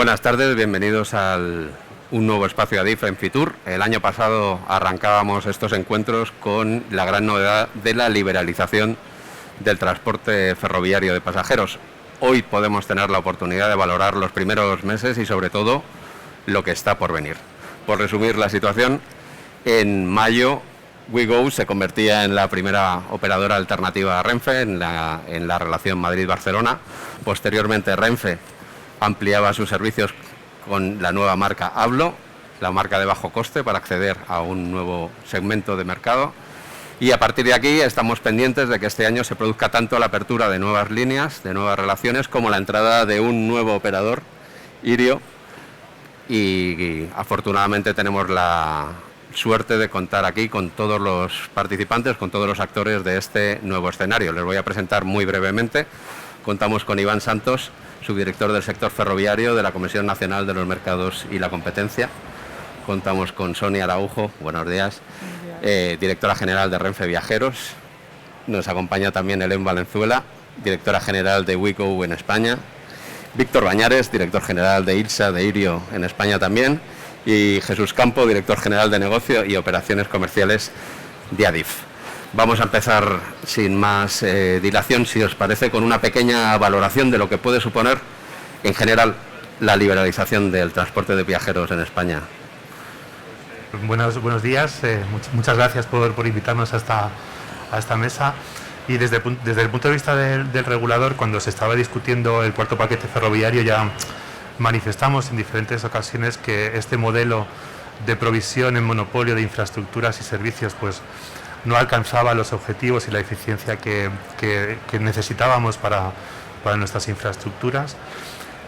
Buenas tardes, bienvenidos a un nuevo espacio ADIF en Fitur. El año pasado arrancábamos estos encuentros con la gran novedad de la liberalización del transporte ferroviario de pasajeros. Hoy podemos tener la oportunidad de valorar los primeros meses y sobre todo lo que está por venir. Por resumir la situación, en mayo WeGo se convertía en la primera operadora alternativa a Renfe en la relación Madrid-Barcelona. Posteriormente Renfe ampliaba sus servicios con la nueva marca Hablo, la marca de bajo coste, para acceder a un nuevo segmento de mercado. Y a partir de aquí estamos pendientes de que este año se produzca tanto la apertura de nuevas líneas, de nuevas relaciones, como la entrada de un nuevo operador, Irio. Y afortunadamente tenemos la suerte de contar aquí con todos los participantes, con todos los actores de este nuevo escenario. Les voy a presentar muy brevemente. Contamos con Iván Santos, subdirector del sector ferroviario de la Comisión Nacional de los Mercados y la Competencia. Contamos con Sonia Araujo, buenos días, directora general de Renfe Viajeros. Nos acompaña también Helen Valenzuela, directora general de WeGo en España. Víctor Bañares, director general de ILSA, de Irio en España también. Y Jesús Campo, director general de Negocio y Operaciones Comerciales de ADIF. Vamos a empezar sin más dilación, si os parece, con una pequeña valoración de lo que puede suponer en general la liberalización del transporte de viajeros en España. Buenos días, muchas gracias por invitarnos a esta mesa. Y desde el punto de vista del regulador, cuando se estaba discutiendo el cuarto paquete ferroviario, ya manifestamos en diferentes ocasiones que este modelo de provisión en monopolio de infraestructuras y servicios pues no alcanzaba los objetivos y la eficiencia que necesitábamos para nuestras infraestructuras,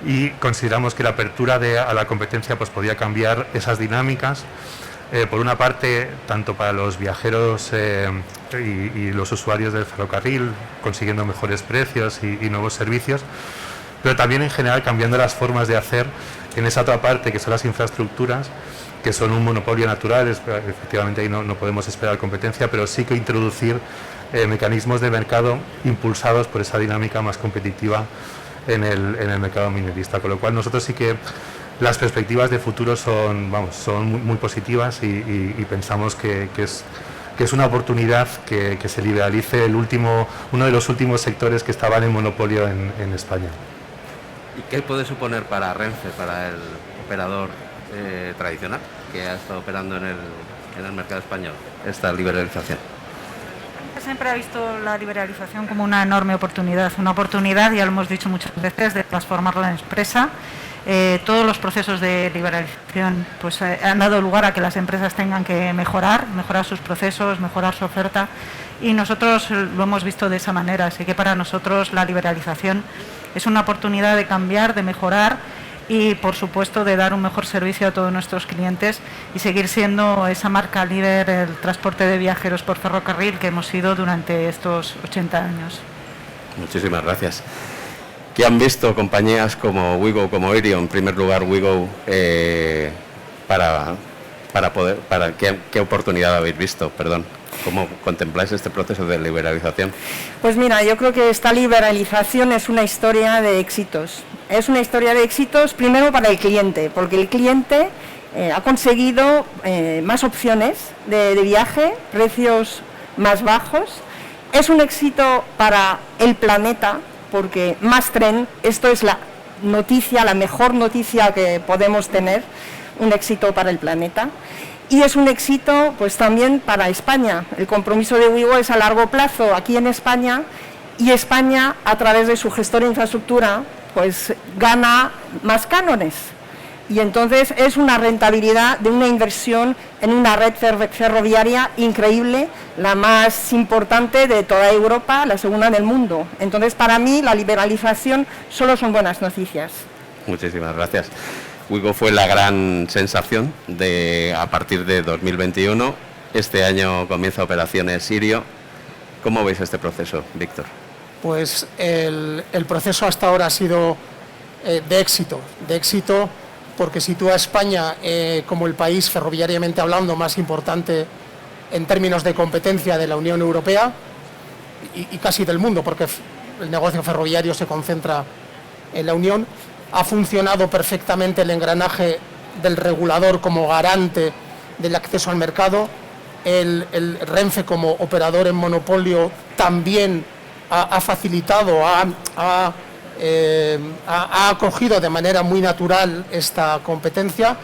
y consideramos que la apertura a la competencia pues podía cambiar esas dinámicas, por una parte tanto para los viajeros y los usuarios del ferrocarril, consiguiendo mejores precios y nuevos servicios, pero también en general cambiando las formas de hacer en esa otra parte que son las infraestructuras, que son un monopolio natural. Efectivamente ahí no podemos esperar competencia, pero sí que introducir mecanismos de mercado impulsados por esa dinámica más competitiva en el mercado minorista, con lo cual nosotros sí que las perspectivas de futuro son muy positivas y pensamos que es una oportunidad que se liberalice uno de los últimos sectores que estaban en monopolio en España. ¿Y qué puede suponer para Renfe, para el operador tradicional que ha estado operando en el mercado español, esta liberalización? Siempre ha visto la liberalización como una enorme oportunidad, ya lo hemos dicho muchas veces, de transformarla en empresa. Todos los procesos de liberalización pues han dado lugar a que las empresas tengan que mejorar sus procesos, mejorar su oferta, y nosotros lo hemos visto de esa manera. Así que para nosotros la liberalización es una oportunidad de cambiar, de mejorar y, por supuesto, de dar un mejor servicio a todos nuestros clientes y seguir siendo esa marca líder del transporte de viajeros por ferrocarril que hemos sido durante estos 80 años. Muchísimas gracias. ¿Qué han visto compañías como WeGo, como Irio? En primer lugar, WeGo, ¿qué oportunidad habéis visto? Perdón. ¿Cómo contempláis este proceso de liberalización? Pues mira, yo creo que esta liberalización es una historia de éxitos. Es una historia de éxitos primero para el cliente, porque el cliente ha conseguido más opciones de viaje, precios más bajos. Es un éxito para el planeta, porque más tren, esto es la mejor noticia que podemos tener, un éxito para el planeta. Y es un éxito pues también para España. El compromiso de WeGo es a largo plazo aquí en España, y España, a través de su gestor de infraestructura, pues gana más cánones. Y entonces es una rentabilidad de una inversión en una red ferroviaria increíble, la más importante de toda Europa, la segunda del mundo. Entonces, para mí, la liberalización solo son buenas noticias. Muchísimas gracias. WeGo fue la gran sensación a partir de 2021. Este año comienza operaciones Irio. ¿Cómo veis este proceso, Víctor? Pues el proceso hasta ahora ha sido de éxito porque sitúa a España como el país, ferroviariamente hablando, más importante en términos de competencia de la Unión Europea y casi del mundo, porque el negocio ferroviario se concentra en la Unión. ha funcionado perfectamente el engranaje del regulador como garante del acceso al mercado. El Renfe como operador en monopolio también ha facilitado, ha acogido de manera muy natural esta competencia.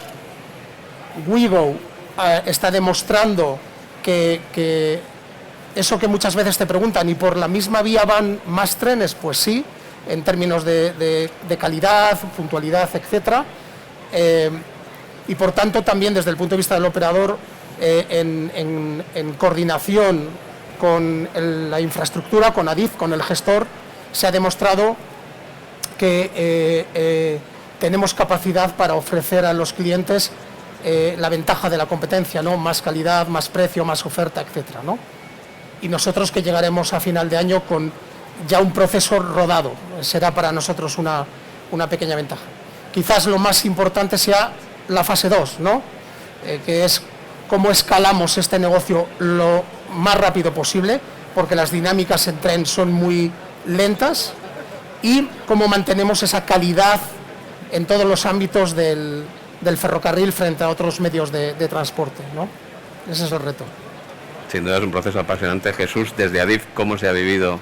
Ouigo está demostrando que eso que muchas veces te preguntan, ¿y por la misma vía van más trenes? Pues sí, en términos de calidad, puntualidad, etcétera. Y por tanto también desde el punto de vista del operador, en coordinación con la infraestructura, con Adif, con el gestor, se ha demostrado que tenemos capacidad para ofrecer a los clientes la ventaja de la competencia, ¿no? Más calidad, más precio, más oferta, etcétera, ¿no? Y nosotros que llegaremos a final de año con ya un proceso rodado, será para nosotros una pequeña ventaja. Quizás lo más importante sea la fase 2, ¿no? Que es cómo escalamos este negocio lo más rápido posible, porque las dinámicas en tren son muy lentas, y cómo mantenemos esa calidad en todos los ámbitos del ferrocarril frente a otros medios de transporte, ¿no? Ese es el reto. Sin duda es un proceso apasionante. Jesús, desde Adif, ¿cómo se ha vivido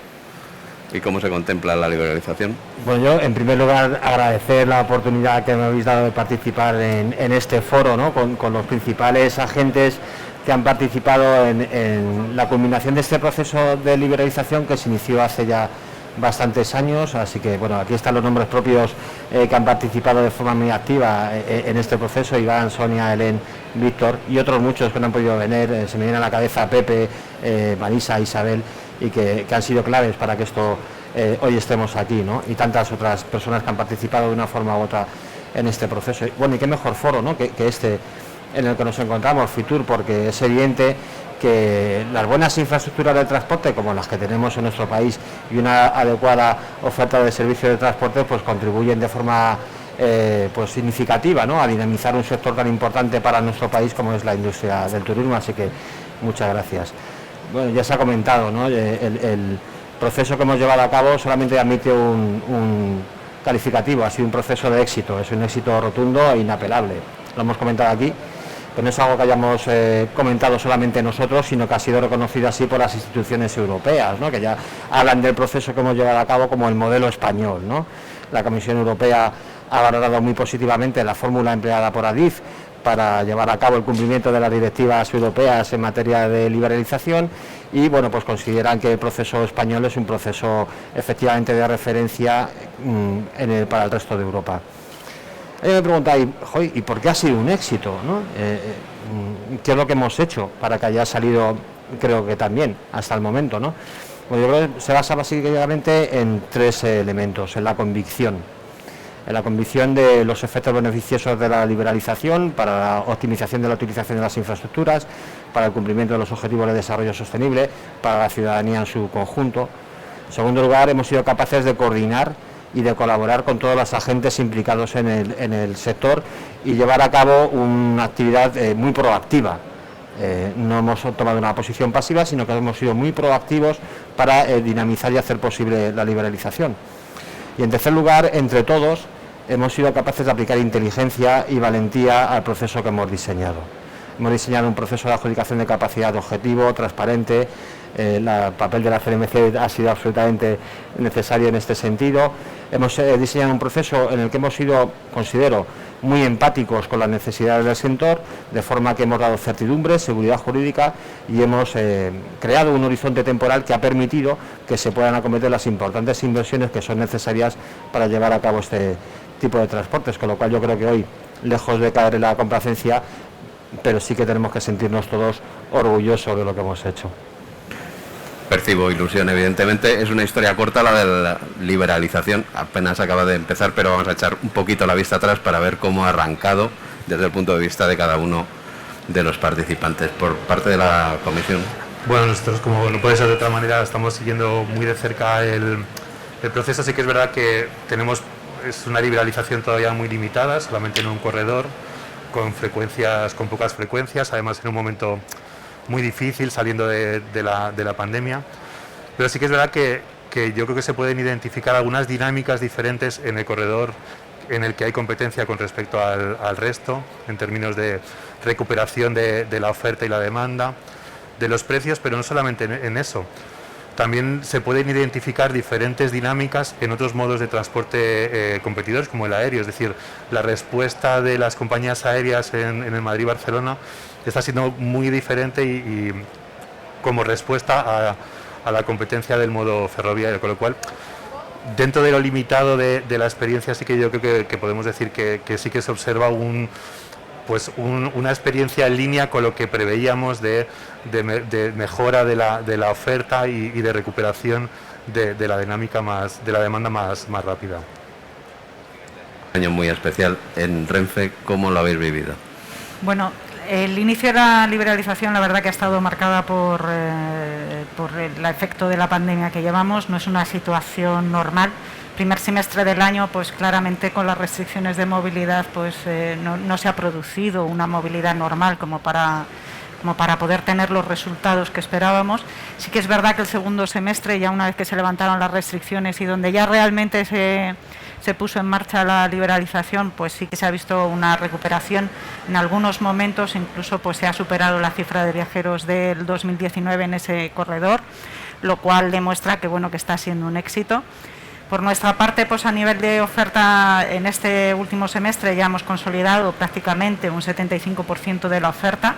y cómo se contempla la liberalización? Bueno, yo en primer lugar agradecer la oportunidad que me habéis dado de participar en este foro, ¿no? con los principales agentes que han participado en la culminación de este proceso de liberalización que se inició hace ya bastantes años, así que bueno, aquí están los nombres propios que han participado de forma muy activa en este proceso: Iván, Sonia, Helen, Víctor y otros muchos que no han podido venir. Se me viene a la cabeza Pepe, Marisa, Isabel, y que han sido claves para que esto hoy estemos aquí, ¿no? Y tantas otras personas que han participado de una forma u otra en este proceso. Bueno, y qué mejor foro, ¿no? que este en el que nos encontramos, Fitur, porque es evidente que las buenas infraestructuras de transporte, como las que tenemos en nuestro país, y una adecuada oferta de servicios de transporte, pues contribuyen de forma pues significativa, ¿no? A dinamizar un sector tan importante para nuestro país como es la industria del turismo. Así que muchas gracias. Bueno, ya se ha comentado, ¿no? El proceso que hemos llevado a cabo solamente admite un calificativo: ha sido un proceso de éxito, es un éxito rotundo e inapelable. Lo hemos comentado aquí, pero no es algo que hayamos comentado solamente nosotros, sino que ha sido reconocido así por las instituciones europeas, ¿no? Que ya hablan del proceso que hemos llevado a cabo como el modelo español, ¿no? La Comisión Europea ha valorado muy positivamente la fórmula empleada por Adif para llevar a cabo el cumplimiento de las directivas europeas en materia de liberalización, y bueno, pues consideran que el proceso español es un proceso efectivamente de referencia para el resto de Europa. Yo me preguntáis, ¿y por qué ha sido un éxito, ¿no? ¿Qué es lo que hemos hecho para que haya salido, creo que también, hasta el momento, ¿no? Pues yo creo que se basa básicamente en tres elementos: en la convicción de los efectos beneficiosos de la liberalización para la optimización de la utilización de las infraestructuras, para el cumplimiento de los objetivos de desarrollo sostenible, para la ciudadanía en su conjunto. En segundo lugar, hemos sido capaces de coordinar y de colaborar con todos los agentes implicados en el sector y llevar a cabo una actividad muy proactiva. No hemos tomado una posición pasiva, sino que hemos sido muy proactivos para dinamizar y hacer posible la liberalización. Y en tercer lugar, entre todos, hemos sido capaces de aplicar inteligencia y valentía al proceso que hemos diseñado. Hemos diseñado un proceso de adjudicación de capacidad objetivo, transparente. El papel de la CNMC ha sido absolutamente necesario en este sentido. Hemos diseñado un proceso en el que hemos sido, considero, muy empáticos con las necesidades del sector, de forma que hemos dado certidumbre, seguridad jurídica, y hemos creado un horizonte temporal que ha permitido que se puedan acometer las importantes inversiones que son necesarias para llevar a cabo este tipo de transportes, con lo cual yo creo que hoy, lejos de caer en la complacencia, pero sí que tenemos que sentirnos todos orgullosos de lo que hemos hecho. Percibo ilusión, evidentemente. Es una historia corta la de la liberalización, apenas acaba de empezar, pero vamos a echar un poquito la vista atrás para ver cómo ha arrancado desde el punto de vista de cada uno de los participantes. Por parte de la comisión. Bueno, nosotros, como no puede ser de otra manera, estamos siguiendo muy de cerca el proceso. Sí que es verdad que es una liberalización todavía muy limitada, solamente en un corredor, con pocas frecuencias, además en un momento muy difícil saliendo de la pandemia, pero sí que es verdad que yo creo que se pueden identificar algunas dinámicas diferentes en el corredor en el que hay competencia con respecto al resto, en términos de recuperación de la oferta y la demanda, de los precios, pero no solamente en eso. También se pueden identificar diferentes dinámicas en otros modos de transporte competidores, como el aéreo, es decir, la respuesta de las compañías aéreas en el Madrid-Barcelona está siendo muy diferente y como respuesta a la competencia del modo ferroviario, con lo cual, dentro de lo limitado de la experiencia, sí que yo creo que podemos decir que sí que se observa una experiencia en línea con lo que preveíamos de mejora de la oferta y de recuperación de la dinámica de la demanda más rápida. Un año muy especial en Renfe, ¿cómo lo habéis vivido? Bueno, el inicio de la liberalización, la verdad que ha estado marcada por el efecto de la pandemia que llevamos. No es una situación normal. Primer semestre del año, pues claramente con las restricciones de movilidad, pues no se ha producido una movilidad normal como para poder tener los resultados que esperábamos. Sí que es verdad que el segundo semestre, ya una vez que se levantaron las restricciones y donde ya realmente se puso en marcha la liberalización, pues sí que se ha visto una recuperación en algunos momentos, incluso pues se ha superado la cifra de viajeros del 2019 en ese corredor, lo cual demuestra que bueno, que está siendo un éxito. Por nuestra parte, pues a nivel de oferta, en este último semestre ya hemos consolidado prácticamente un 75% de la oferta.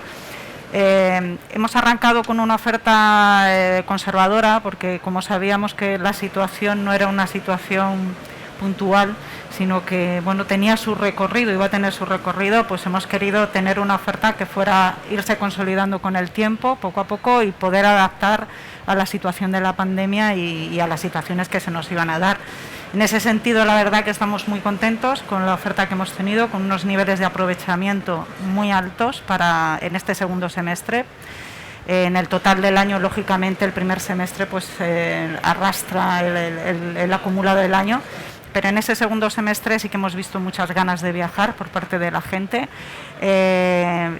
Hemos arrancado con una oferta conservadora porque como sabíamos que la situación no era una situación puntual, sino que bueno, tenía su recorrido, iba a tener su recorrido, pues hemos querido tener una oferta que fuera irse consolidando con el tiempo, poco a poco, y poder adaptar a la situación de la pandemia y a las situaciones que se nos iban a dar. En ese sentido, la verdad que estamos muy contentos con la oferta que hemos tenido, con unos niveles de aprovechamiento muy altos en este segundo semestre. En el total del año, lógicamente, el primer semestre pues arrastra el acumulado del año, pero en ese segundo semestre sí que hemos visto muchas ganas de viajar por parte de la gente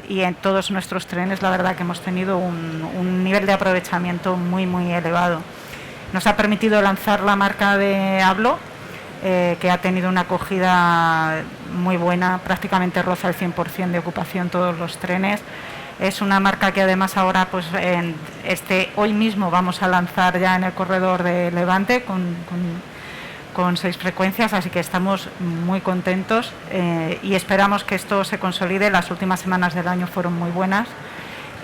y en todos nuestros trenes la verdad que hemos tenido un nivel de aprovechamiento muy muy elevado. Nos ha permitido lanzar la marca de Hablo, que ha tenido una acogida muy buena, prácticamente roza el 100% de ocupación todos los trenes. Es una marca que además ahora, pues hoy mismo vamos a lanzar ya en el corredor de Levante con 6 frecuencias, así que estamos muy contentos y esperamos que esto se consolide. Las últimas semanas del año fueron muy buenas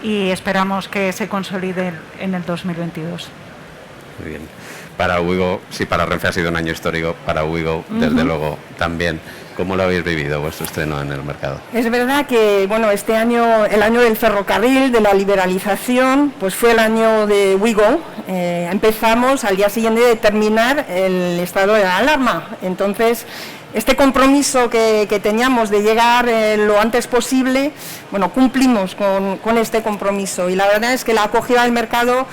y esperamos que se consolide en el 2022. Muy bien. Para Ouigo, sí, para Renfe ha sido un año histórico, para Ouigo, desde luego, también. ¿Cómo lo habéis vivido vuestro estreno en el mercado? Es verdad que, bueno, este año, el año del ferrocarril, de la liberalización, pues fue el año de Ouigo. Empezamos al día siguiente de terminar el estado de alarma. Entonces, este compromiso que teníamos de llegar lo antes posible, bueno, cumplimos con este compromiso. Y la verdad es que la acogida del mercado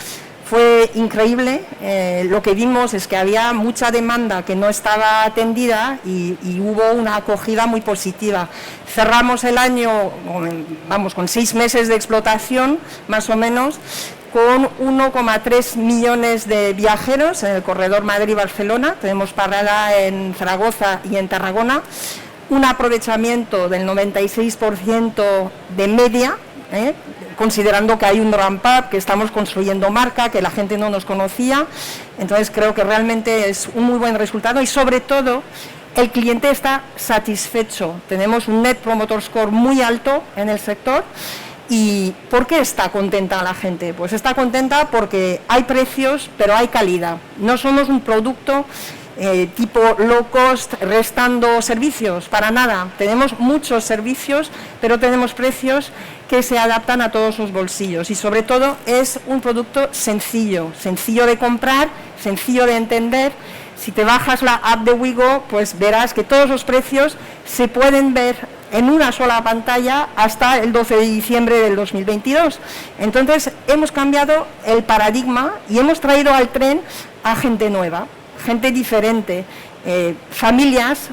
fue increíble. Lo que vimos es que había mucha demanda que no estaba atendida y hubo una acogida muy positiva. Cerramos el año, con 6 meses de explotación, más o menos, con 1,3 millones de viajeros en el corredor Madrid-Barcelona. Tenemos parada en Zaragoza y en Tarragona, un aprovechamiento del 96% de media, considerando que hay un ramp-up, que estamos construyendo marca, que la gente no nos conocía. Entonces creo que realmente es un muy buen resultado y sobre todo el cliente está satisfecho. Tenemos un Net Promoter Score muy alto en el sector. ¿Y por qué está contenta la gente? Pues está contenta porque hay precios, pero hay calidad. No somos un producto tipo low cost, restando servicios, para nada. Tenemos muchos servicios, pero tenemos precios que se adaptan a todos los bolsillos y sobre todo es un producto sencillo de comprar, sencillo de entender. Si te bajas la app de Ouigo, pues verás que todos los precios se pueden ver en una sola pantalla hasta el 12 de diciembre del 2022. Entonces hemos cambiado el paradigma y hemos traído al tren a gente nueva, gente diferente, familias,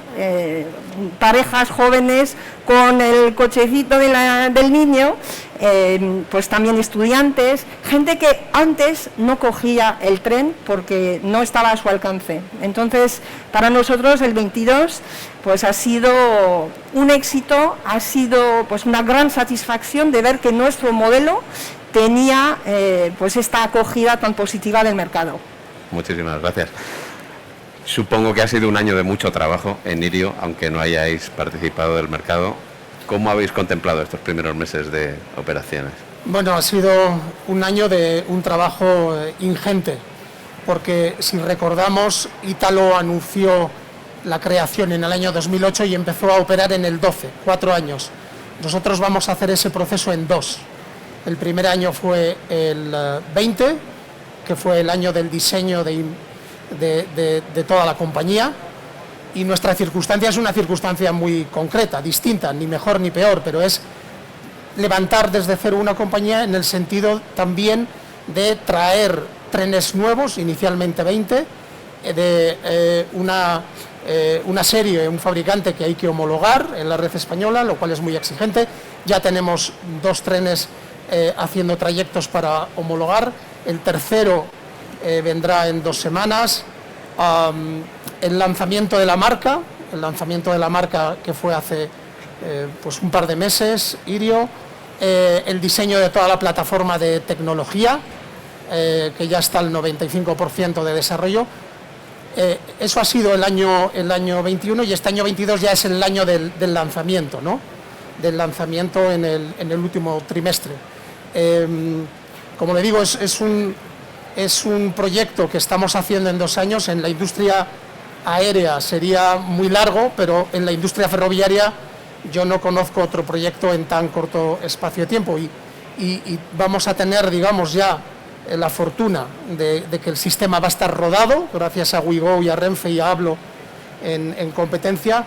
parejas jóvenes con el cochecito del niño pues también estudiantes, gente que antes no cogía el tren porque no estaba a su alcance. Entonces, para nosotros el 22 pues ha sido un éxito, ha sido pues una gran satisfacción de ver que nuestro modelo tenía pues esta acogida tan positiva del mercado. Muchísimas gracias. Supongo que ha sido un año de mucho trabajo en IRIO, aunque no hayáis participado del mercado. ¿Cómo habéis contemplado estos primeros meses de operaciones? Bueno, ha sido un año de un trabajo ingente, porque si recordamos, Ítalo anunció la creación en el año 2008 y empezó a operar en el 12, 4 años. Nosotros vamos a hacer ese proceso en 2. El primer año fue el 20, que fue el año del diseño de toda la compañía, y nuestra circunstancia es una circunstancia muy concreta, distinta, ni mejor ni peor, pero es levantar desde cero una compañía en el sentido también de traer trenes nuevos, inicialmente 20, de una serie, un fabricante que hay que homologar en la red española, lo cual es muy exigente. Ya tenemos 2 trenes haciendo trayectos para homologar, el tercero vendrá en 2 semanas. El lanzamiento de la marca que fue hace pues un par de meses, IRIO, el diseño de toda la plataforma de tecnología, que ya está al 95% de desarrollo. Eso ha sido el año 21, y este año 22 ya es el año del lanzamiento, ¿no? Del lanzamiento en el último trimestre. Como le digo, es un proyecto que estamos haciendo en 2 años. En la industria aérea sería muy largo, pero en la industria ferroviaria yo no conozco otro proyecto en tan corto espacio de tiempo, y vamos a tener, digamos, ya la fortuna de que el sistema va a estar rodado gracias a Ouigo y a Renfe y a Ablo en competencia,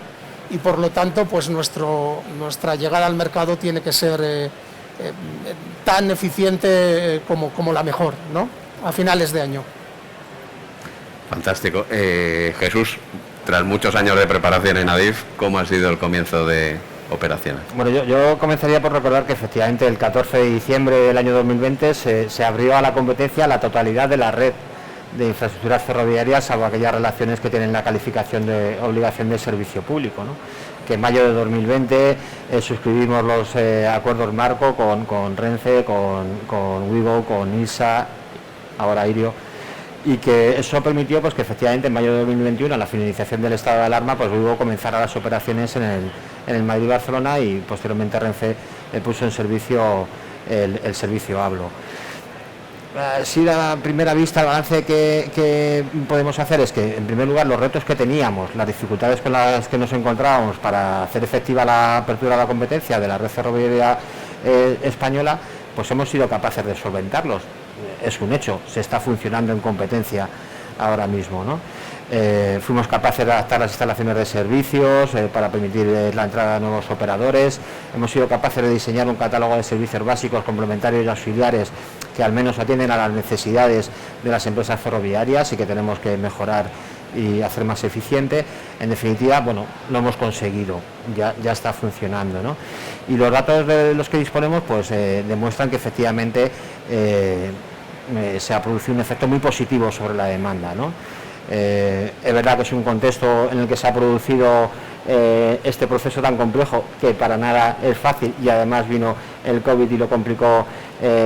y por lo tanto pues nuestra llegada al mercado tiene que ser tan eficiente como la mejor, ¿no?, a finales de año. Fantástico. Jesús, tras muchos años de preparación en Adif, ¿cómo ha sido el comienzo de operaciones? Bueno, yo comenzaría por recordar que efectivamente el 14 de diciembre del año 2020 se abrió a la competencia la totalidad de la red de infraestructuras ferroviarias, salvo aquellas relaciones que tienen la calificación de obligación de servicio público, ¿no? Que en mayo de 2020 suscribimos los acuerdos marco con Renfe, con Ouigo, con ISA, ahora IRIO, y que eso permitió pues que efectivamente en mayo de 2021, a la finalización del estado de alarma, pues Ouigo comenzara las operaciones en el Madrid-Barcelona, y posteriormente Renfe puso en servicio el servicio Ablo. Sí, a primera vista el balance que podemos hacer es que, en primer lugar, los retos que teníamos, las dificultades con las que nos encontrábamos para hacer efectiva la apertura de la competencia de la red ferroviaria española, pues hemos sido capaces de solventarlos. Es un hecho, se está funcionando en competencia ahora mismo, ¿no? Fuimos capaces de adaptar las instalaciones de servicios para permitir la entrada de nuevos operadores. Hemos sido capaces de diseñar un catálogo de servicios básicos, complementarios y auxiliares que al menos atienden a las necesidades de las empresas ferroviarias y que tenemos que mejorar y hacer más eficiente. En definitiva, bueno, lo hemos conseguido, ya está funcionando, ¿no? Y los datos de los que disponemos pues demuestran que efectivamente se ha producido un efecto muy positivo sobre la demanda, ¿no? Es verdad que es un contexto en el que se ha producido este proceso tan complejo, que para nada es fácil, y además vino el COVID y lo complicó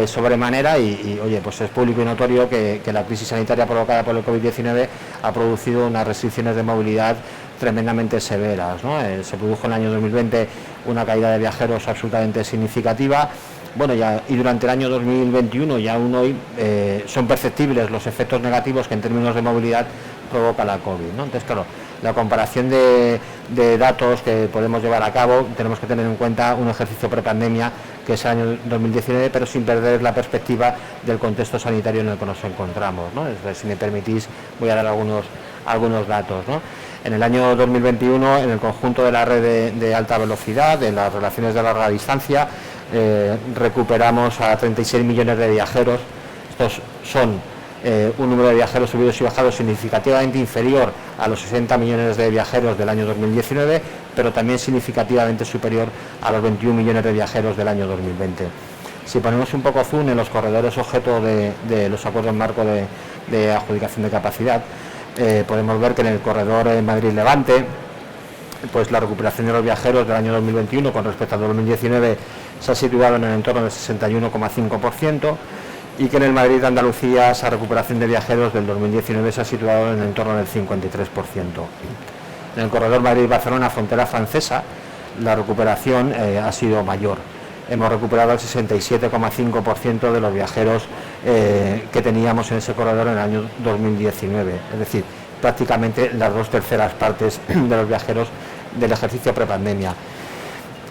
sobremanera, y oye, pues es público y notorio que la crisis sanitaria provocada por el COVID-19 ha producido unas restricciones de movilidad tremendamente severas, ¿no? Se produjo en el año 2020 una caída de viajeros absolutamente significativa. Bueno, y durante el año 2021 y aún hoy son perceptibles los efectos negativos que en términos de movilidad provoca la COVID, ¿no? Entonces, claro, la comparación de datos que podemos llevar a cabo, tenemos que tener en cuenta un ejercicio prepandemia, que es el año 2019, pero sin perder la perspectiva del contexto sanitario en el que nos encontramos, ¿no? Entonces, si me permitís, voy a dar algunos datos, ¿no? En el año 2021, en el conjunto de la red de alta velocidad, de las relaciones de larga distancia, recuperamos a 36 millones de viajeros. Estos son un número de viajeros subidos y bajados significativamente inferior a los 60 millones de viajeros del año 2019, pero también significativamente superior a los 21 millones de viajeros del año 2020. Si ponemos un poco zoom en los corredores objeto de los acuerdos marco de adjudicación de capacidad, podemos ver que en el corredor Madrid-Levante, pues la recuperación de los viajeros del año 2021 con respecto al 2019 se ha situado en el entorno del 61,5%, y que en el Madrid-Andalucía esa recuperación de viajeros del 2019 se ha situado en el entorno del 53%. En el corredor Madrid-Barcelona, frontera francesa, la recuperación ha sido mayor. Hemos recuperado el 67,5% de los viajeros que teníamos en ese corredor en el año 2019, es decir, prácticamente las 2/3 partes de los viajeros del ejercicio prepandemia.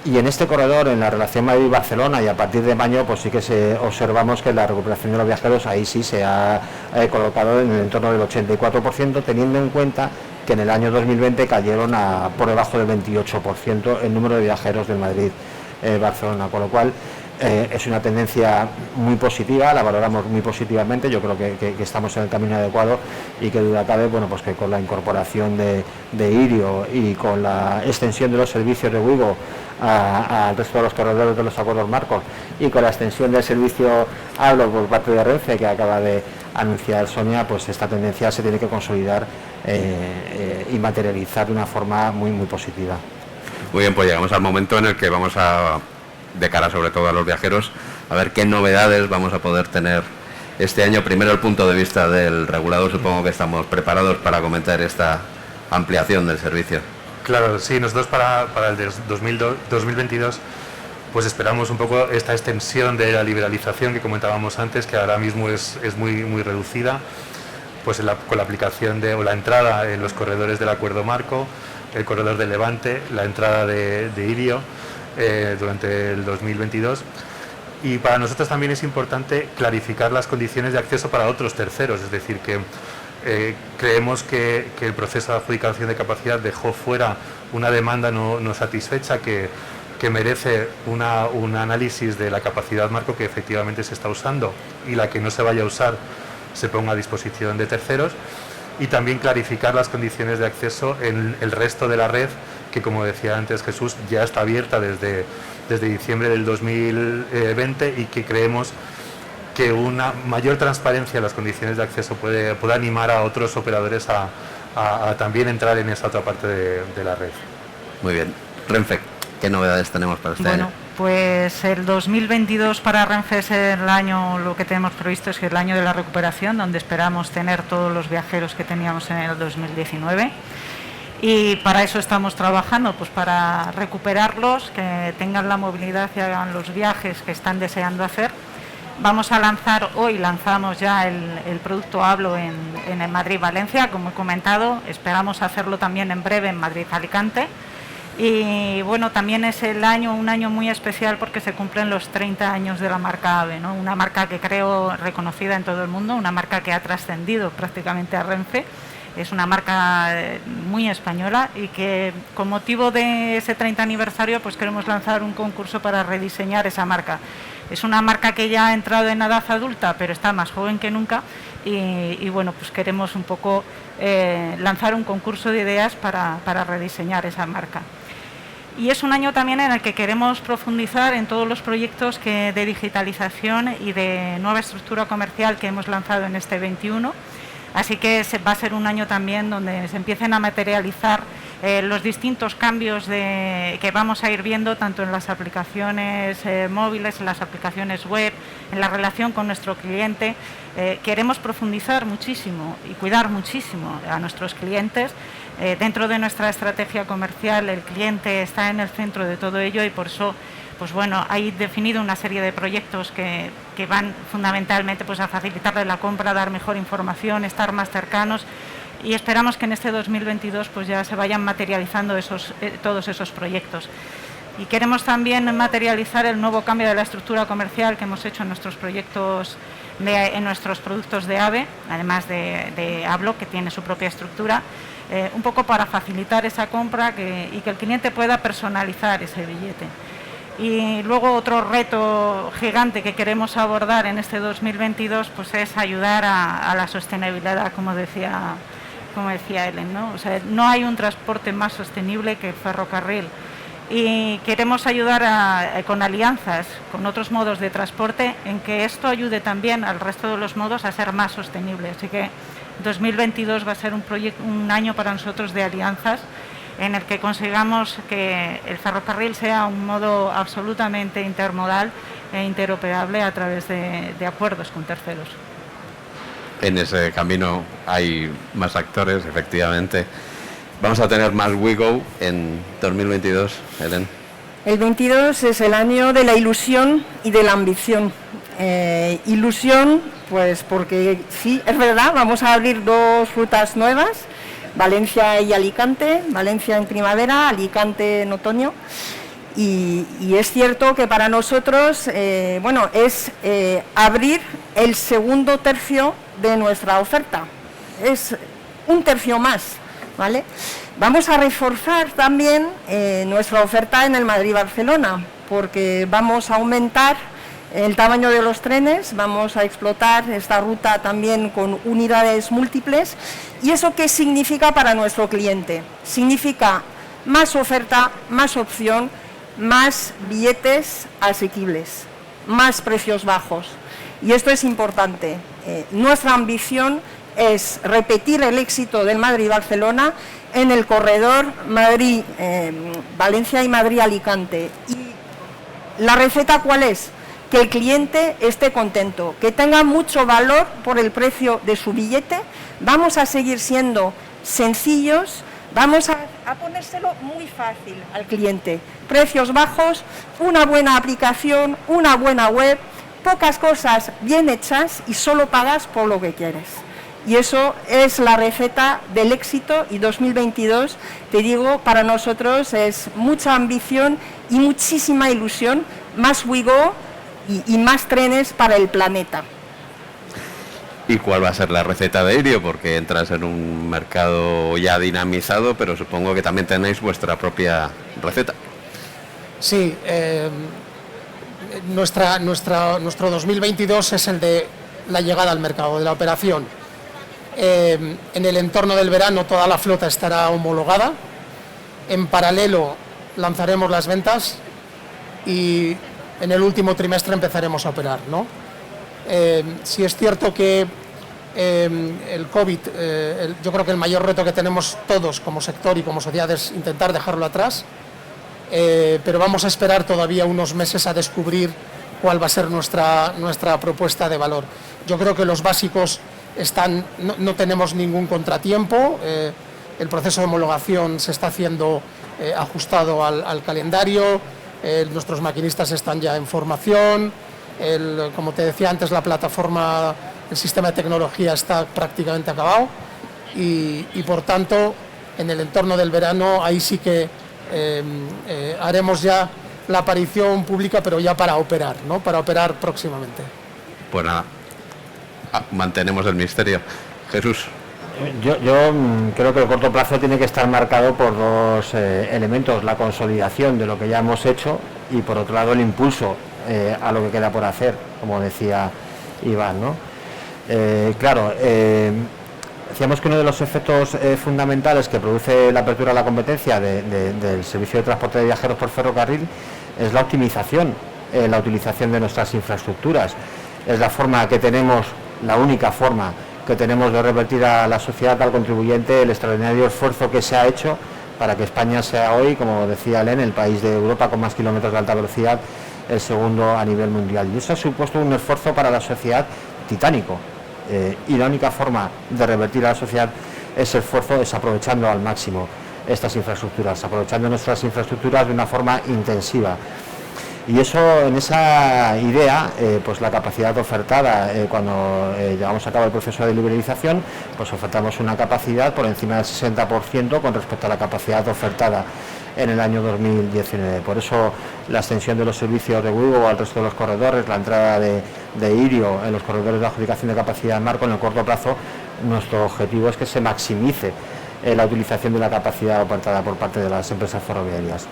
Y en este corredor, en la relación Madrid-Barcelona, y a partir de mayo, pues sí que observamos que la recuperación de los viajeros ahí sí se ha colocado en el entorno del 84%, teniendo en cuenta que en el año 2020 cayeron por debajo del 28% el número de viajeros del Madrid-Barcelona, con lo cual es una tendencia muy positiva, la valoramos muy positivamente. Yo creo que estamos en el camino adecuado y que duda cabe, bueno, pues que con la incorporación de Irio y con la extensión de los servicios de Wigo al resto de los corredores de los acuerdos marcos y con la extensión del servicio Hablo por parte de Renfe que acaba de anunciar Sonia, pues esta tendencia se tiene que consolidar y materializar de una forma muy muy positiva. Muy bien, pues llegamos al momento en el que vamos a, de cara sobre todo a los viajeros, a ver qué novedades vamos a poder tener este año. Primero el punto de vista del regulador, supongo que estamos preparados para comentar esta ampliación del servicio. Claro, sí, nosotros para el 2022 pues esperamos un poco esta extensión de la liberalización que comentábamos antes, que ahora mismo es muy, muy reducida, pues con la aplicación o la entrada en los corredores del acuerdo marco, el corredor de Levante, la entrada de Irio durante el 2022. Y para nosotros también es importante clarificar las condiciones de acceso para otros terceros, es decir, que creemos que el proceso de adjudicación de capacidad dejó fuera una demanda no satisfecha que merece un análisis de la capacidad marco que efectivamente se está usando y la que no se vaya a usar se ponga a disposición de terceros, y también clarificar las condiciones de acceso en el resto de la red que, como decía antes Jesús, ya está abierta desde diciembre del 2020 y que creemos que una mayor transparencia en las condiciones de acceso puede animar a otros operadores a también entrar en esa otra parte de la red. Muy bien. Renfe, ¿qué novedades tenemos para este año? Pues el 2022 para Renfe es el año, lo que tenemos previsto es el año de la recuperación, donde esperamos tener todos los viajeros que teníamos en el 2019. Y para eso estamos trabajando, pues para recuperarlos, que tengan la movilidad y hagan los viajes que están deseando hacer. Vamos a lanzar, hoy lanzamos ya el producto Hablo en el Madrid-Valencia, como he comentado. Esperamos hacerlo también en breve en Madrid-Alicante. Y bueno, también es un año muy especial porque se cumplen los 30 años de la marca AVE, ¿no? Una marca que creo reconocida en todo el mundo, una marca que ha trascendido prácticamente a Renfe. Es una marca muy española y que con motivo de ese 30 aniversario pues queremos lanzar un concurso para rediseñar esa marca. Es una marca que ya ha entrado en edad adulta, pero está más joven que nunca y bueno, pues queremos un poco lanzar un concurso de ideas para rediseñar esa marca. Y es un año también en el que queremos profundizar en todos los proyectos de digitalización y de nueva estructura comercial que hemos lanzado en este 21. Así que va a ser un año también donde se empiecen a materializar los distintos cambios que vamos a ir viendo tanto en las aplicaciones móviles, en las aplicaciones web, en la relación con nuestro cliente. Queremos profundizar muchísimo y cuidar muchísimo a nuestros clientes. Dentro de nuestra estrategia comercial el cliente está en el centro de todo ello y por eso pues bueno, hay definido una serie de proyectos que van fundamentalmente pues a facilitarle la compra, dar mejor información, estar más cercanos y esperamos que en este 2022 pues ya se vayan materializando todos esos proyectos. Y queremos también materializar el nuevo cambio de la estructura comercial que hemos hecho en nuestros proyectos, en nuestros productos de AVE, además de Hablo, que tiene su propia estructura, un poco para facilitar esa compra y que el cliente pueda personalizar ese billete. Y luego otro reto gigante que queremos abordar en este 2022 pues es ayudar a la sostenibilidad, como decía Ellen, ¿no? O sea, no hay un transporte más sostenible que el ferrocarril y queremos ayudar con alianzas con otros modos de transporte en que esto ayude también al resto de los modos a ser más sostenibles. Así que 2022 va a ser un año para nosotros de alianzas en el que consigamos que el ferrocarril sea un modo absolutamente intermodal e interoperable a través de acuerdos con terceros. En ese camino hay más actores, efectivamente. Vamos a tener más WeGo en 2022, Helen. El 22 es el año de la ilusión y de la ambición. Ilusión, pues porque sí, es verdad, vamos a abrir 2 rutas nuevas, Valencia y Alicante, Valencia en primavera, Alicante en otoño. Y es cierto que para nosotros, es abrir el segundo tercio de nuestra oferta. Es un tercio más, ¿vale? Vamos a reforzar también nuestra oferta en el Madrid-Barcelona, porque vamos a aumentar el tamaño de los trenes, vamos a explotar esta ruta también con unidades múltiples. ¿Y eso qué significa para nuestro cliente? Significa más oferta, más opción, más billetes asequibles, más precios bajos. Y esto es importante. Nuestra ambición es repetir el éxito del Madrid-Barcelona en el corredor Madrid-Valencia y Madrid-Alicante. ¿Y la receta cuál es? Que el cliente esté contento, que tenga mucho valor por el precio de su billete. Vamos a seguir siendo sencillos, vamos a ponérselo muy fácil al cliente. Precios bajos, una buena aplicación, una buena web, pocas cosas bien hechas y solo pagas por lo que quieres. Y eso es la receta del éxito, y 2022, te digo, para nosotros es mucha ambición y muchísima ilusión, más WeGo y más trenes para el planeta. ¿Y cuál va a ser la receta de Irio? Porque entras en un mercado ya dinamizado, pero supongo que también tenéis vuestra propia receta. Sí, nuestro 2022 es el de la llegada al mercado, de la operación. En el entorno del verano toda la flota estará homologada. En paralelo lanzaremos las ventas y en el último trimestre empezaremos a operar, ¿no? Sí es cierto que el COVID, yo creo que el mayor reto que tenemos todos como sector y como sociedad es intentar dejarlo atrás, pero vamos a esperar todavía unos meses a descubrir cuál va a ser nuestra propuesta de valor. Yo creo que los básicos están, no tenemos ningún contratiempo, el proceso de homologación se está haciendo ajustado al calendario, nuestros maquinistas están ya en formación, como te decía antes, la plataforma, el sistema de tecnología está prácticamente acabado y por tanto en el entorno del verano ahí sí que haremos ya la aparición pública, pero ya para operar, ¿no? Para operar próximamente. Pues nada, mantenemos el misterio. Jesús. Yo creo que el corto plazo tiene que estar marcado por 2 elementos: la consolidación de lo que ya hemos hecho y, por otro lado, el impulso a lo que queda por hacer, como decía Iván, ¿no? Decíamos que uno de los efectos fundamentales que produce la apertura a la competencia del servicio de transporte de viajeros por ferrocarril es la optimización, la utilización de nuestras infraestructuras. Es la forma que tenemos, la única forma que tenemos de revertir a la sociedad, al contribuyente, el extraordinario esfuerzo que se ha hecho para que España sea hoy, como decía Helen, el país de Europa con más kilómetros de alta velocidad, el segundo a nivel mundial. Y eso ha supuesto un esfuerzo para la sociedad titánico. Y la única forma de revertir a la sociedad ese esfuerzo es aprovechando al máximo estas infraestructuras, aprovechando nuestras infraestructuras de una forma intensiva. Y eso, en esa idea, pues la capacidad ofertada, cuando llevamos a cabo el proceso de liberalización, pues ofertamos una capacidad por encima del 60% con respecto a la capacidad ofertada en el año 2019. Por eso la extensión de los servicios de WeGo al resto de los corredores, la entrada de Irio en los corredores de adjudicación de capacidad marco, en el corto plazo nuestro objetivo es que se maximice la utilización de la capacidad ofertada por parte de las empresas ferroviarias.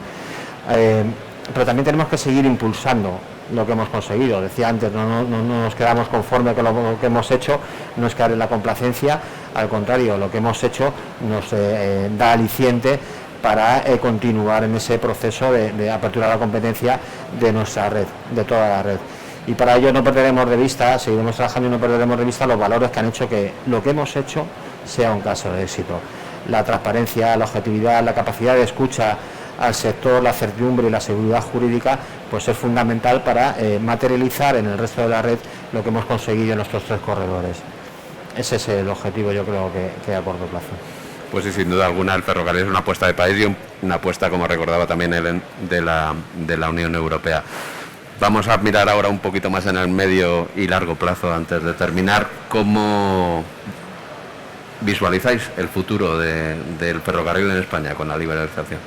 Pero también tenemos que seguir impulsando lo que hemos conseguido. Decía antes, no nos quedamos conforme con lo que hemos hecho, no es quedar en la complacencia, al contrario, lo que hemos hecho nos da aliciente para continuar en ese proceso de apertura a la competencia de nuestra red, de toda la red. Y para ello no perderemos de vista, seguiremos trabajando y no perderemos de vista los valores que han hecho que lo que hemos hecho sea un caso de éxito. La transparencia, la objetividad, la capacidad de escucha al sector, la certidumbre y la seguridad jurídica, pues es fundamental para materializar en el resto de la red lo que hemos conseguido en nuestros 3 corredores. Ese es el objetivo, yo creo que a corto plazo. Pues sí, sin duda alguna el ferrocarril es una apuesta de país y una apuesta, como recordaba también él, de la Unión Europea. Vamos a mirar ahora un poquito más en el medio y largo plazo antes de terminar. ¿Cómo visualizáis el futuro del ferrocarril en España con la liberalización?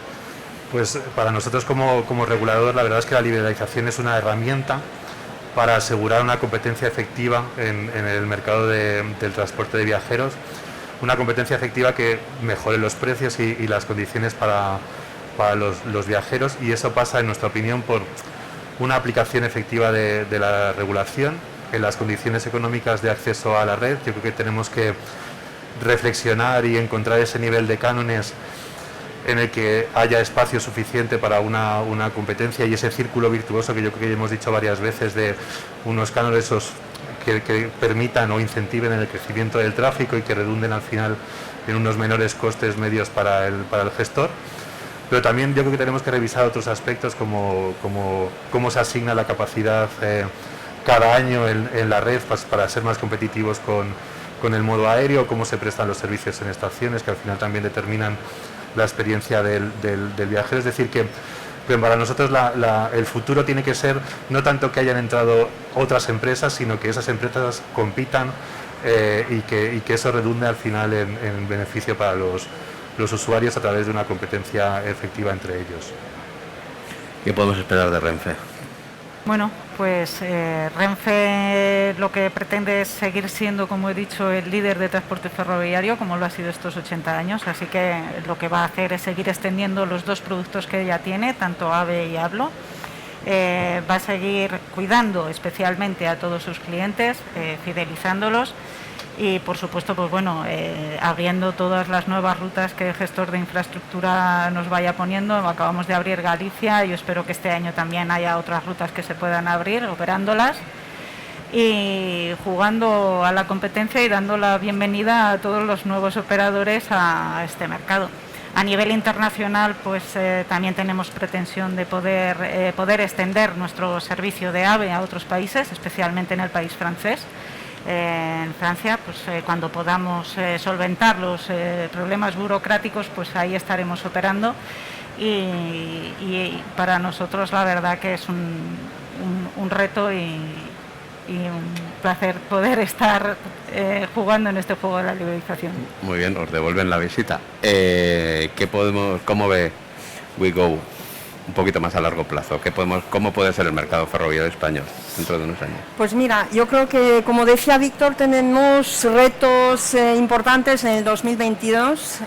Pues para nosotros como regulador, la verdad es que la liberalización es una herramienta para asegurar una competencia efectiva en el mercado del transporte de viajeros, una competencia efectiva que mejore los precios y las condiciones para los viajeros, y eso pasa, en nuestra opinión, por una aplicación efectiva de la regulación en las condiciones económicas de acceso a la red. Yo creo que tenemos que reflexionar y encontrar ese nivel de cánones en el que haya espacio suficiente para una competencia, y ese círculo virtuoso que yo creo que ya hemos dicho varias veces, de unos cánones que permitan o incentiven el crecimiento del tráfico y que redunden al final en unos menores costes medios para el gestor. Pero también yo creo que tenemos que revisar otros aspectos como cómo se asigna la capacidad cada año en la red para ser más competitivos con el modo aéreo, cómo se prestan los servicios en estaciones, que al final también determinan la experiencia del viajero. Es decir, que para nosotros el futuro tiene que ser no tanto que hayan entrado otras empresas, sino que esas empresas compitan y que eso redunde al final en beneficio para los usuarios a través de una competencia efectiva entre ellos. ¿Qué podemos esperar de Renfe? Bueno, pues Renfe lo que pretende es seguir siendo, como he dicho, el líder de transporte ferroviario, como lo ha sido estos 80 años, así que lo que va a hacer es seguir extendiendo los 2 productos que ya tiene, tanto AVE y Hablo. Va a seguir cuidando especialmente a todos sus clientes, fidelizándolos, y por supuesto, pues bueno, abriendo todas las nuevas rutas que el gestor de infraestructura nos vaya poniendo. Acabamos de abrir Galicia, yo espero que este año también haya otras rutas que se puedan abrir, operándolas, y jugando a la competencia y dando la bienvenida a todos los nuevos operadores a este mercado. A nivel internacional, pues también tenemos pretensión de poder extender nuestro servicio de AVE a otros países, especialmente en el país francés. En Francia, pues cuando podamos solventar los problemas burocráticos, pues ahí estaremos operando, y para nosotros la verdad que es un reto y un placer poder estar jugando en este juego de la liberalización. Muy bien, os devuelven la visita. ¿Cómo ve WeGo un poquito más a largo plazo? ¿Cómo puede ser el mercado ferroviario español dentro de unos años? Pues mira, yo creo que, como decía Víctor, tenemos retos importantes en el 2022.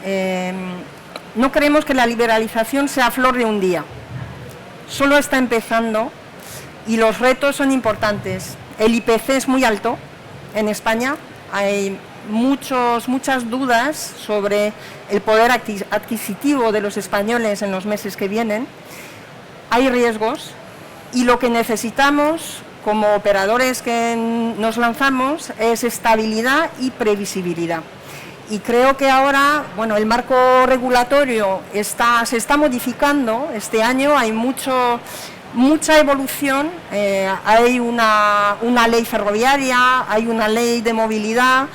No creemos que la liberalización sea flor de un día. Solo está empezando y los retos son importantes. El IPC es muy alto en España. Hay muchas dudas sobre el poder adquisitivo de los españoles en los meses que vienen. Hay riesgos, y lo que necesitamos como operadores que nos lanzamos es estabilidad y previsibilidad. Y creo que ahora, bueno, el marco regulatorio se está modificando. Este año hay mucha evolución. Hay una ley ferroviaria, hay una ley de movilidad,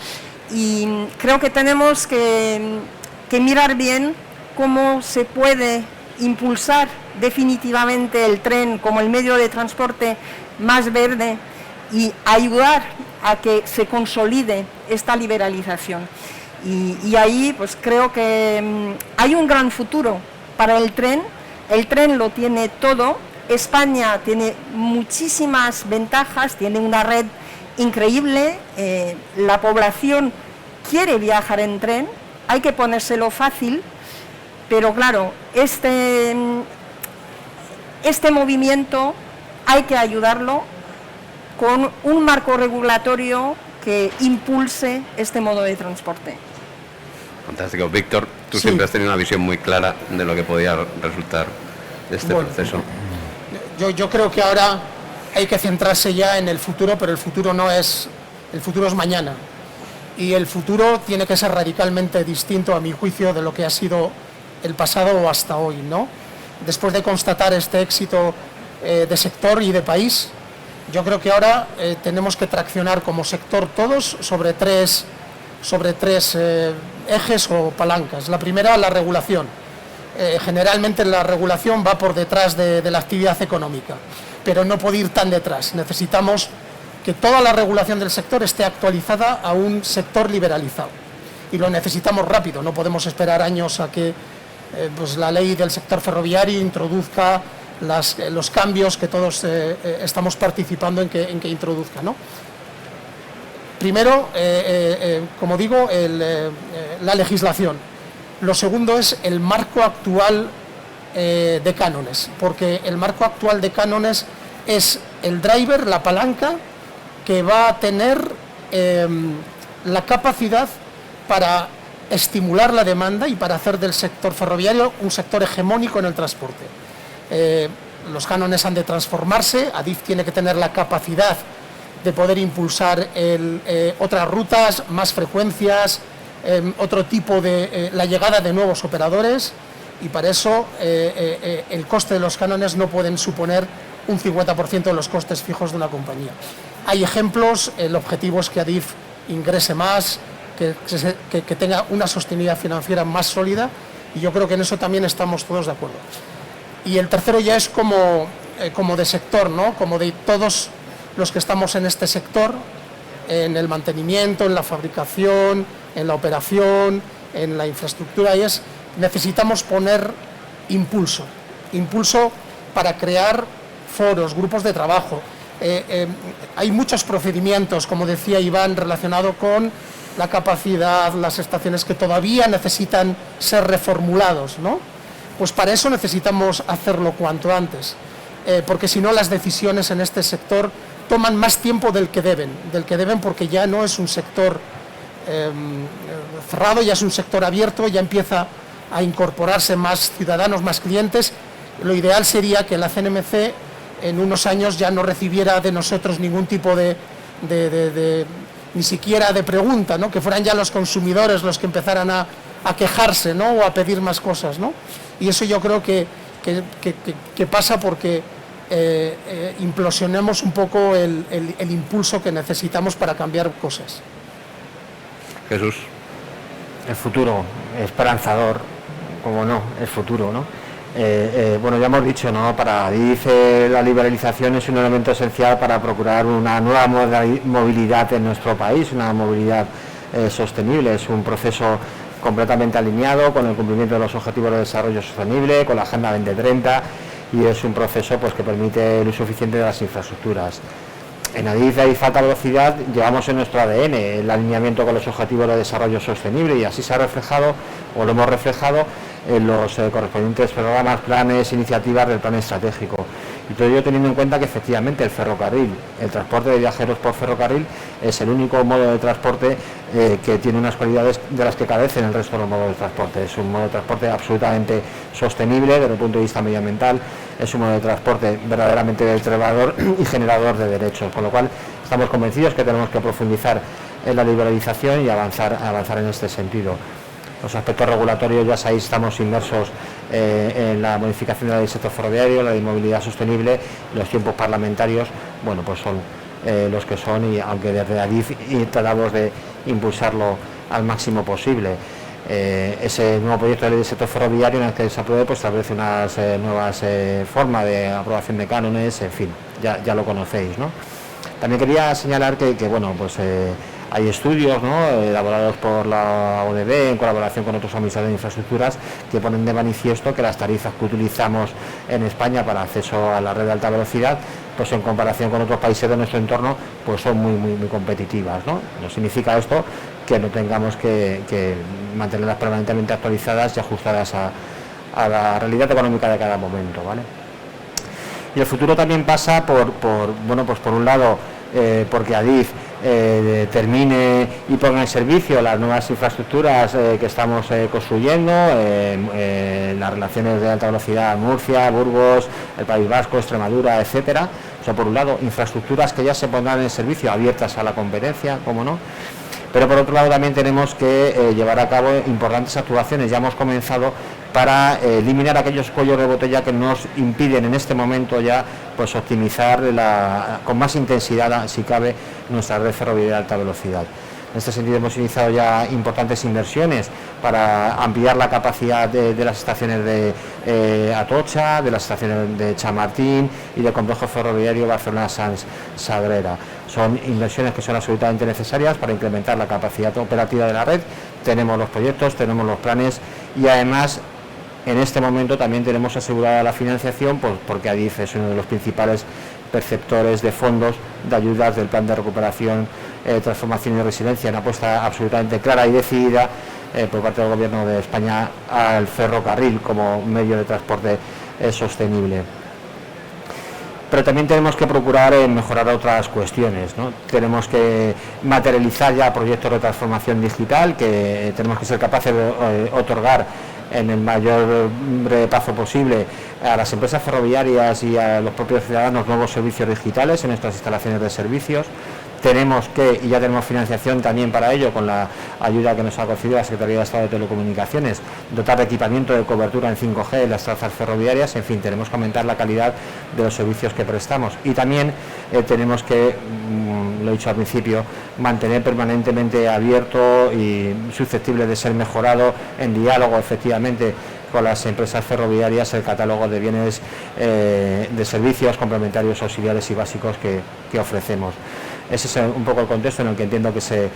y creo que tenemos que mirar bien cómo se puede impulsar definitivamente el tren como el medio de transporte más verde y ayudar a que se consolide esta liberalización. Y ahí pues creo que hay un gran futuro para el tren. El tren lo tiene todo. España tiene muchísimas ventajas, tiene una red increíble, la población quiere viajar en tren, hay que ponérselo fácil, pero claro, este movimiento hay que ayudarlo con un marco regulatorio que impulse este modo de transporte. Fantástico. Víctor, tú Sí. siempre has tenido una visión muy clara de lo que podía resultar de este Bueno, proceso. Yo creo que ahora hay que centrarse ya en el futuro, pero el futuro es mañana. Y el futuro tiene que ser radicalmente distinto, a mi juicio, de lo que ha sido el pasado o hasta hoy, ¿no? Después de constatar este éxito de sector y de país, yo creo que ahora tenemos que traccionar como sector todos sobre tres ejes o palancas. La primera, la regulación. Generalmente la regulación va por detrás de la actividad económica, pero no puede ir tan detrás. Necesitamos que toda la regulación del sector esté actualizada a un sector liberalizado. Y lo necesitamos rápido, no podemos esperar años a que pues la ley del sector ferroviario introduzca los cambios que todos estamos participando en que introduzca, ¿no? Primero, como digo, la legislación. Lo segundo es el marco actual de cánones, porque el marco actual de cánones es el driver, la palanca, que va a tener la capacidad para estimular la demanda y para hacer del sector ferroviario un sector hegemónico en el transporte. Los cánones han de transformarse, Adif tiene que tener la capacidad de poder impulsar otras rutas, más frecuencias, otro tipo de la llegada de nuevos operadores, y para eso el coste de los cánones no pueden suponer un 50% de los costes fijos de una compañía. Hay ejemplos, el objetivo es que Adif ingrese más, que tenga una sostenibilidad financiera más sólida, y yo creo que en eso también estamos todos de acuerdo. Y el tercero ya es como de sector, ¿no? Como de todos los que estamos en este sector, en el mantenimiento, en la fabricación, en la operación, en la infraestructura, y necesitamos poner impulso para crear foros, grupos de trabajo. Hay muchos procedimientos, como decía Iván, relacionado con la capacidad, las estaciones que todavía necesitan ser reformulados, ¿no? Pues para eso necesitamos hacerlo cuanto antes, porque si no las decisiones en este sector toman más tiempo del que deben, porque ya no es un sector cerrado, ya es un sector abierto, ya empieza a incorporarse más ciudadanos, más clientes. Lo ideal sería que la CNMC en unos años ya no recibiera de nosotros ningún tipo ni siquiera de pregunta, ¿no? Que fueran ya los consumidores los que empezaran a quejarse, ¿no? O a pedir más cosas, ¿no? Y eso yo creo que pasa porque implosionemos un poco el impulso que necesitamos para cambiar cosas. Jesús. El futuro, esperanzador, como no, el futuro, ¿no? Bueno, ya hemos dicho, ¿no? Para Adif la liberalización es un elemento esencial para procurar una nueva movilidad en nuestro país, una movilidad sostenible. Es un proceso completamente alineado con el cumplimiento de los objetivos de desarrollo sostenible, con la Agenda 2030, y es un proceso pues que permite el uso eficiente de las infraestructuras. En Adif Alta Velocidad llevamos en nuestro ADN el alineamiento con los objetivos de desarrollo sostenible, y así se ha reflejado, o lo hemos reflejado, en los correspondientes programas, planes, iniciativas del plan estratégico. Y todo ello teniendo en cuenta que efectivamente el ferrocarril, el transporte de viajeros por ferrocarril, es el único modo de transporte que tiene unas cualidades de las que carecen el resto de los modos de transporte. Es un modo de transporte absolutamente sostenible desde el punto de vista medioambiental, es un modo de transporte verdaderamente vertebrador y generador de derechos, con lo cual estamos convencidos que tenemos que profundizar en la liberalización y avanzar en este sentido. Los aspectos regulatorios, ya sabéis, estamos inmersos en la modificación de la ley del sector ferroviario, la de movilidad sostenible. Los tiempos parlamentarios, bueno, pues son los que son, y aunque desde Adif tratamos de impulsarlo al máximo posible. Ese nuevo proyecto de ley del sector ferroviario, en el que se apruebe, pues establece unas nuevas formas de aprobación de cánones, en fin, ya lo conocéis, ¿no? También quería señalar que bueno, pues hay estudios, ¿no?, elaborados por la ODB en colaboración con otros administradores de infraestructuras, que ponen de manifiesto que las tarifas que utilizamos en España para acceso a la red de alta velocidad, pues en comparación con otros países de nuestro entorno, pues son muy competitivas, ¿no? No significa esto que no tengamos que mantenerlas permanentemente actualizadas y ajustadas a la realidad económica de cada momento, ¿vale? Y el futuro también pasa por un lado, porque Adif termine y ponga en servicio las nuevas infraestructuras que estamos construyendo, las relaciones de alta velocidad Murcia, Burgos, el País Vasco, Extremadura, etcétera. O sea, por un lado, infraestructuras que ya se pondrán en servicio, abiertas a la competencia, como no. Pero por otro lado también tenemos que llevar a cabo importantes actuaciones. Ya hemos comenzado para eliminar aquellos cuellos de botella que nos impiden en este momento ya pues optimizar con más intensidad, si cabe, nuestra red ferroviaria de alta velocidad. En este sentido hemos iniciado ya importantes inversiones para ampliar la capacidad de las estaciones de Atocha, de las estaciones de Chamartín y del complejo ferroviario Barcelona-Sants Sagrera. Son inversiones que son absolutamente necesarias para incrementar la capacidad operativa de la red. Tenemos los proyectos, tenemos los planes y además en este momento también tenemos asegurada la financiación, pues porque Adif es uno de los principales perceptores de fondos de ayudas del plan de recuperación, transformación y resiliencia, una apuesta absolutamente clara y decidida por parte del Gobierno de España al ferrocarril como medio de transporte sostenible. Pero también tenemos que procurar mejorar otras cuestiones, ¿no? Tenemos que materializar ya proyectos de transformación digital que tenemos que ser capaces de otorgar en el mayor plazo posible a las empresas ferroviarias y a los propios ciudadanos nuevos servicios digitales en nuestras instalaciones de servicios. Tenemos que, y ya tenemos financiación también para ello, con la ayuda que nos ha concedido la Secretaría de Estado de Telecomunicaciones, dotar de equipamiento de cobertura en 5G en las trazas ferroviarias. En fin, tenemos que aumentar la calidad de los servicios que prestamos. Y también tenemos que, lo he dicho al principio, mantener permanentemente abierto y susceptible de ser mejorado en diálogo, efectivamente, con las empresas ferroviarias el catálogo de bienes de servicios complementarios, auxiliares y básicos que ofrecemos. Ese es un poco el contexto en el que entiendo que se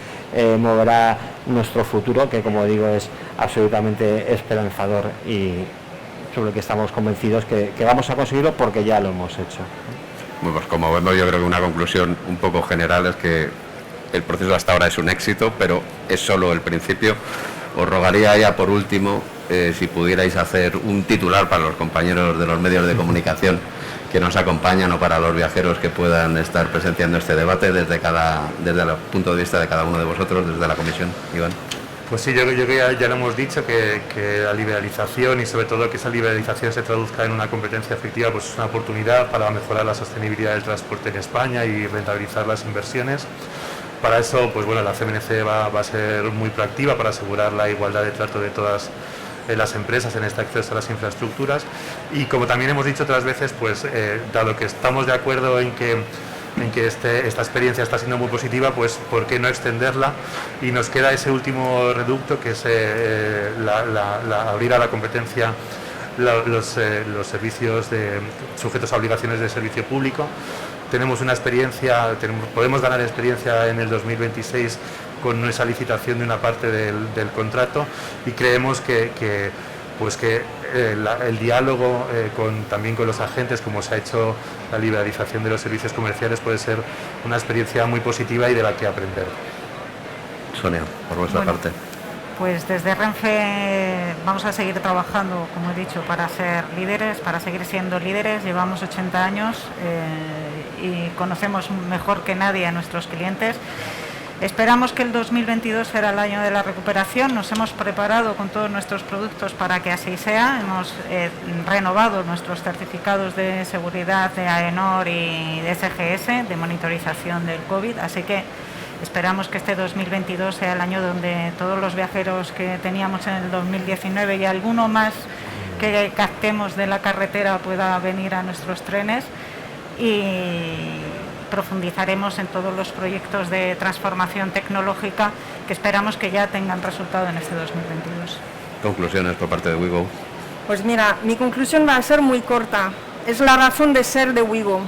moverá nuestro futuro, que como digo es absolutamente esperanzador y sobre el que estamos convencidos que vamos a conseguirlo porque ya lo hemos hecho. Bueno, pues como vemos, yo creo que una conclusión un poco general es que el proceso hasta ahora es un éxito, pero es solo el principio. Os rogaría ya por último si pudierais hacer un titular para los compañeros de los medios de comunicación que nos acompañan o para los viajeros que puedan estar presenciando este debate desde el punto de vista de cada uno de vosotros, desde la comisión. Iván. Pues sí, yo creo que ya lo hemos dicho, que la liberalización y sobre todo que esa liberalización se traduzca en una competencia efectiva, pues es una oportunidad para mejorar la sostenibilidad del transporte en España y rentabilizar las inversiones. Para eso, pues bueno, la CMNC va a ser muy proactiva para asegurar la igualdad de trato de todas las empresas en este acceso a las infraestructuras y como también hemos dicho otras veces, pues dado que estamos de acuerdo en que esta experiencia está siendo muy positiva, pues ¿por qué no extenderla? Y nos queda ese último reducto que es abrir a la competencia los servicios sujetos a obligaciones de servicio público. Tenemos una experiencia, podemos ganar experiencia en el 2026 con esa licitación de una parte del contrato y creemos que el diálogo también con los agentes, como se ha hecho la liberalización de los servicios comerciales, puede ser una experiencia muy positiva y de la que aprender. Sonia, por vuestra parte. Pues desde Renfe vamos a seguir trabajando, como he dicho, para ser líderes, para seguir siendo líderes. Llevamos 80 años y conocemos mejor que nadie a nuestros clientes. Esperamos que el 2022 será el año de la recuperación. Nos hemos preparado con todos nuestros productos para que así sea. Hemos renovado nuestros certificados de seguridad de AENOR y de SGS, de monitorización del COVID. Así que esperamos que este 2022 sea el año donde todos los viajeros que teníamos en el 2019 y alguno más que captemos de la carretera pueda venir a nuestros trenes y profundizaremos en todos los proyectos de transformación tecnológica que esperamos que ya tengan resultado en este 2022. Conclusiones por parte de Wigo. Pues mira, mi conclusión va a ser muy corta. Es la razón de ser de Wigo.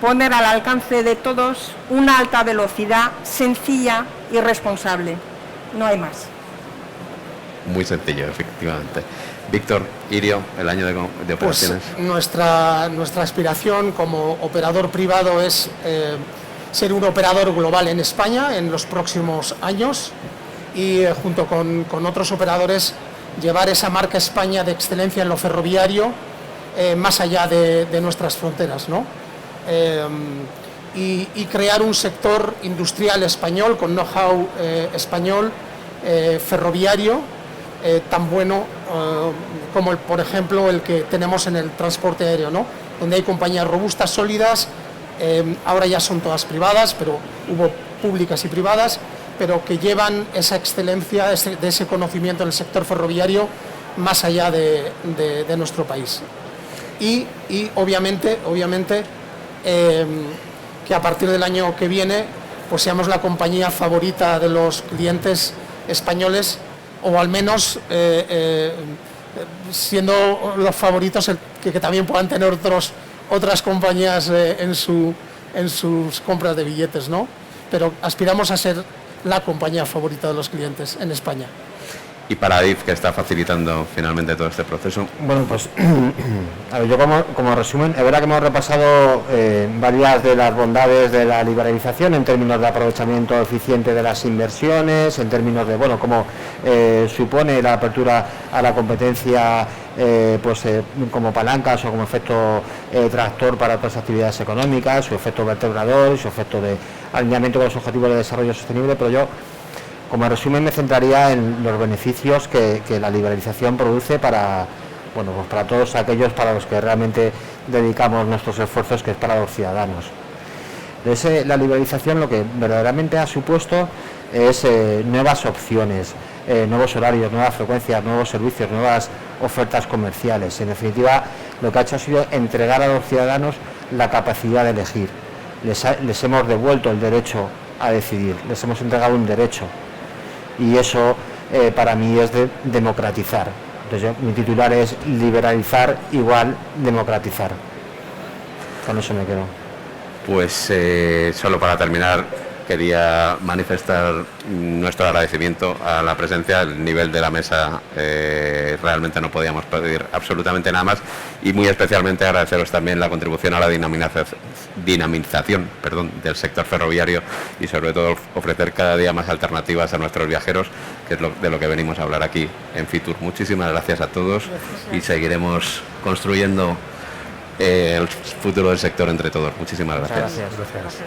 Poner al alcance de todos una alta velocidad sencilla y responsable. No hay más. Muy sencillo, efectivamente. Víctor, Irio, el año de operaciones. Pues nuestra aspiración como operador privado es ser un operador global en España en los próximos años y junto con otros operadores llevar esa marca España de excelencia en lo ferroviario más allá de nuestras fronteras, ¿no? y crear un sector industrial español con know-how español ferroviario tan bueno como por ejemplo el que tenemos en el transporte aéreo, ¿no? Donde hay compañías robustas, sólidas, ahora ya son todas privadas, pero hubo públicas y privadas, pero que llevan esa excelencia de ese conocimiento en el sector ferroviario más allá de nuestro país. Y obviamente que a partir del año que viene pues seamos la compañía favorita de los clientes españoles, o al menos siendo los favoritos que también puedan tener otras compañías en sus compras de billetes, ¿no? Pero aspiramos a ser la compañía favorita de los clientes en España. Y para Adif, que está facilitando finalmente todo este proceso. Bueno, pues a ver, yo como resumen, es verdad que hemos repasado varias de las bondades de la liberalización en términos de aprovechamiento eficiente de las inversiones, en términos de, bueno, cómo supone la apertura a la competencia como palancas o como efecto tractor para otras actividades económicas, su efecto vertebrador y su efecto de alineamiento con los objetivos de desarrollo sostenible, pero yo, como resumen, me centraría en los beneficios que la liberalización produce para todos aquellos para los que realmente dedicamos nuestros esfuerzos, que es para los ciudadanos. La liberalización lo que verdaderamente ha supuesto es nuevas opciones, nuevos horarios, nuevas frecuencias, nuevos servicios, nuevas ofertas comerciales. En definitiva, lo que ha hecho ha sido entregar a los ciudadanos la capacidad de elegir. Les hemos devuelto el derecho a decidir, les hemos entregado un derecho. Y eso para mí es de democratizar. Entonces mi titular es liberalizar igual democratizar. Con eso me quedo. Pues solo para terminar, quería manifestar nuestro agradecimiento a la presencia. El nivel de la mesa realmente no podíamos pedir absolutamente nada más, y muy especialmente agradeceros también la contribución a la dinamización del sector ferroviario, y sobre todo ofrecer cada día más alternativas a nuestros viajeros, que es de lo que venimos a hablar aquí en Fitur. Muchísimas gracias a todos y seguiremos construyendo el futuro del sector entre todos. Muchísimas gracias. Gracias.